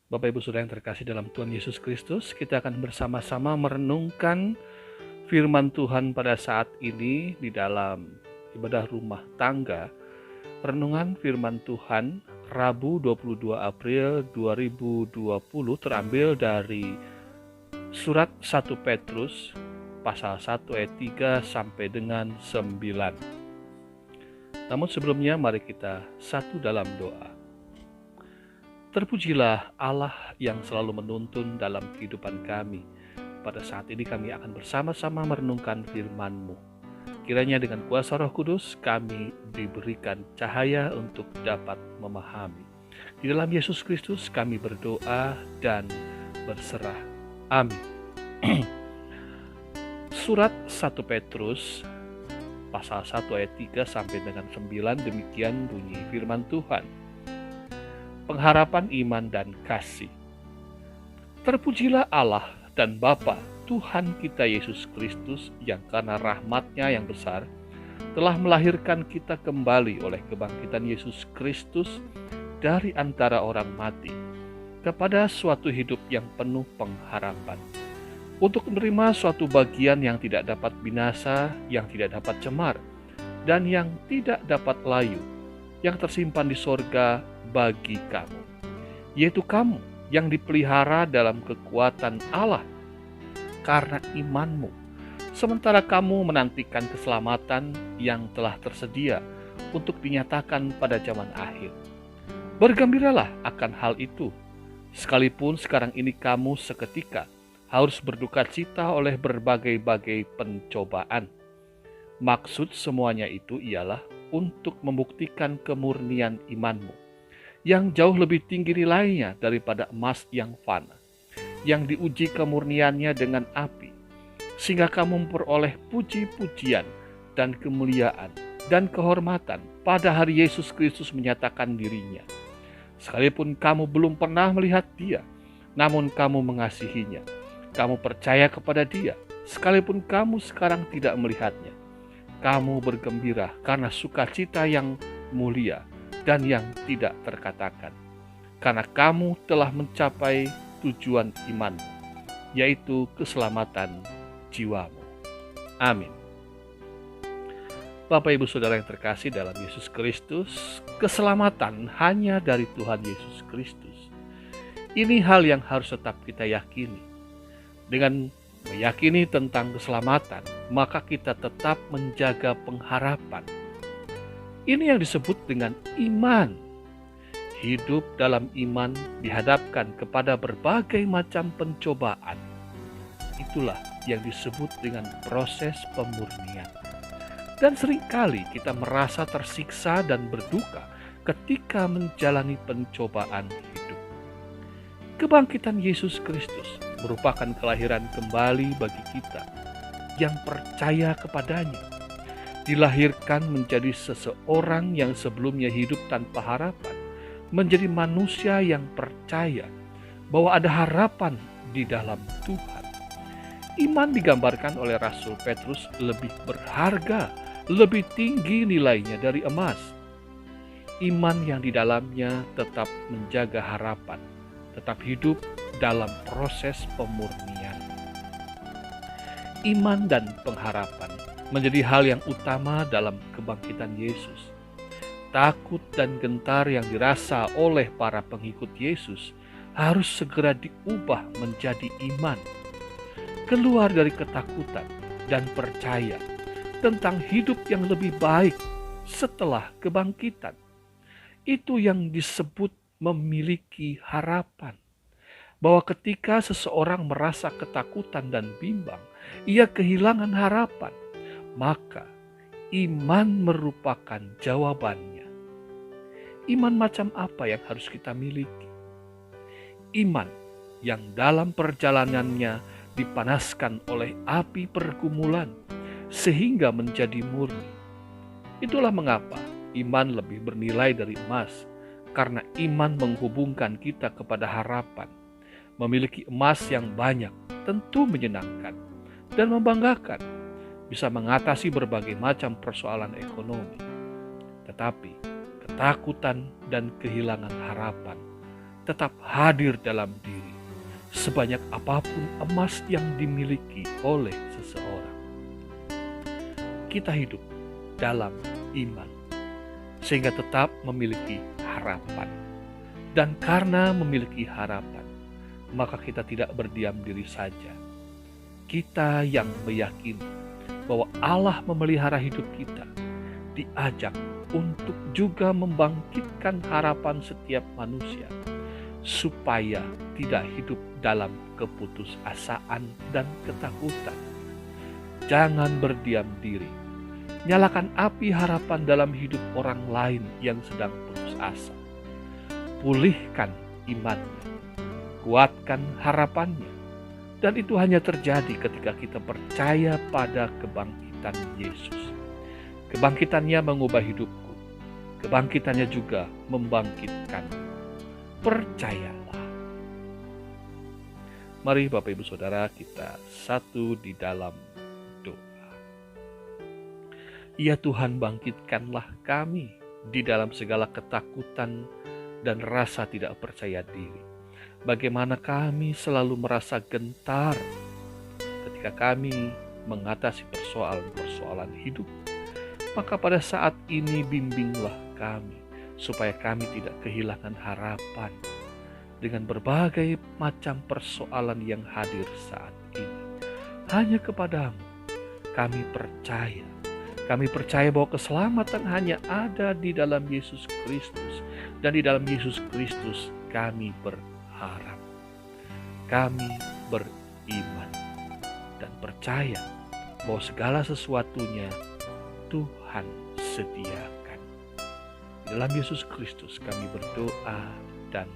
Bapak Ibu Saudara yang terkasih dalam Tuhan Yesus Kristus, kita akan bersama-sama merenungkan firman Tuhan pada saat ini di dalam ibadah rumah tangga. Renungan firman Tuhan Rabu 22 April 2020 terambil dari surat 1 Petrus pasal 1 ayat 3 sampai dengan 9. Namun sebelumnya mari kita satu dalam doa. Terpujilah Allah yang selalu menuntun dalam kehidupan kami. Pada saat ini kami akan bersama-sama merenungkan firman-Mu. Kiranya dengan kuasa Roh Kudus kami diberikan cahaya untuk dapat memahami. Di dalam Yesus Kristus kami berdoa dan berserah. Amin. Surat 1 Petrus pasal 1 ayat 3 sampai dengan 9 demikian bunyi firman Tuhan. Pengharapan iman dan kasih. Terpujilah Allah dan Bapa Tuhan kita Yesus Kristus yang karena rahmat-Nya yang besar telah melahirkan kita kembali oleh kebangkitan Yesus Kristus dari antara orang mati kepada suatu hidup yang penuh pengharapan, untuk menerima suatu bagian yang tidak dapat binasa, yang tidak dapat cemar, dan yang tidak dapat layu, yang tersimpan di sorga bagi kamu, yaitu kamu yang dipelihara dalam kekuatan Allah karena imanmu, sementara kamu menantikan keselamatan yang telah tersedia untuk dinyatakan pada zaman akhir. Bergembiralah akan hal itu, sekalipun sekarang ini kamu seketika harus berduka cita oleh berbagai-bagai pencobaan. Maksud semuanya itu ialah untuk membuktikan kemurnian imanmu, yang jauh lebih tinggi nilainya daripada emas yang fana, yang diuji kemurniannya dengan api, sehingga kamu memperoleh puji-pujian dan kemuliaan dan kehormatan pada hari Yesus Kristus menyatakan dirinya. Sekalipun kamu belum pernah melihat Dia, namun kamu mengasihinya. Kamu percaya kepada Dia, sekalipun kamu sekarang tidak melihatnya. Kamu bergembira karena sukacita yang mulia dan yang tidak terkatakan, karena kamu telah mencapai tujuan imanmu, yaitu keselamatan jiwamu. Amin. Bapak Ibu Saudara yang terkasih dalam Yesus Kristus, keselamatan hanya dari Tuhan Yesus Kristus. Ini hal yang harus tetap kita yakini. Dengan meyakini tentang keselamatan, maka kita tetap menjaga pengharapan. Ini yang disebut dengan iman. Hidup dalam iman dihadapkan kepada berbagai macam pencobaan. Itulah yang disebut dengan proses pemurnian. Dan seringkali kita merasa tersiksa dan berduka ketika menjalani pencobaan hidup. Kebangkitan Yesus Kristus merupakan kelahiran kembali bagi kita yang percaya kepadanya. Dilahirkan menjadi seseorang yang sebelumnya hidup tanpa harapan, menjadi manusia yang percaya bahwa ada harapan di dalam Tuhan. Iman digambarkan oleh Rasul Petrus lebih berharga, lebih tinggi nilainya dari emas. Iman yang di dalamnya tetap menjaga harapan, tetap hidup dalam proses pemurnian. Iman dan pengharapan menjadi hal yang utama dalam kebangkitan Yesus. Takut dan gentar yang dirasa oleh para pengikut Yesus harus segera diubah menjadi iman. Keluar dari ketakutan dan percaya tentang hidup yang lebih baik setelah kebangkitan. Itu yang disebut memiliki harapan. Bahwa ketika seseorang merasa ketakutan dan bimbang, ia kehilangan harapan, maka iman merupakan jawabannya. Iman macam apa yang harus kita miliki? Iman yang dalam perjalanannya dipanaskan oleh api pergumulan sehingga menjadi murni. Itulah mengapa iman lebih bernilai dari emas, karena iman menghubungkan kita kepada harapan. Memiliki emas yang banyak tentu menyenangkan dan membanggakan, bisa mengatasi berbagai macam persoalan ekonomi. Tetapi ketakutan dan kehilangan harapan tetap hadir dalam diri, sebanyak apapun emas yang dimiliki oleh seseorang. Kita hidup dalam iman, sehingga tetap memiliki harapan. Dan karena memiliki harapan, maka kita tidak berdiam diri saja. Kita yang meyakini bahwa Allah memelihara hidup kita, diajak untuk juga membangkitkan harapan setiap manusia, supaya tidak hidup dalam keputusasaan dan ketakutan. Jangan berdiam diri. Nyalakan api harapan dalam hidup orang lain yang sedang putus asa. Pulihkan imannya, kuatkan harapannya. Dan itu hanya terjadi ketika kita percaya pada kebangkitan Yesus. Kebangkitannya mengubah hidupku. Kebangkitannya juga membangkitkanmu. Percayalah. Mari Bapak Ibu Saudara, kita satu di dalam doa. Ya Tuhan, bangkitkanlah kami di dalam segala ketakutan dan rasa tidak percaya diri. Bagaimana kami selalu merasa gentar ketika kami mengatasi persoalan-persoalan hidup. Maka pada saat ini bimbinglah kami supaya kami tidak kehilangan harapan dengan berbagai macam persoalan yang hadir saat ini. Hanya kepadamu kami percaya. Kami percaya bahwa keselamatan hanya ada di dalam Yesus Kristus. Dan di dalam Yesus Kristus kami berharap. Kami beriman dan percaya bahwa segala sesuatunya Tuhan sediakan. Di dalam Yesus Kristus kami berdoa dan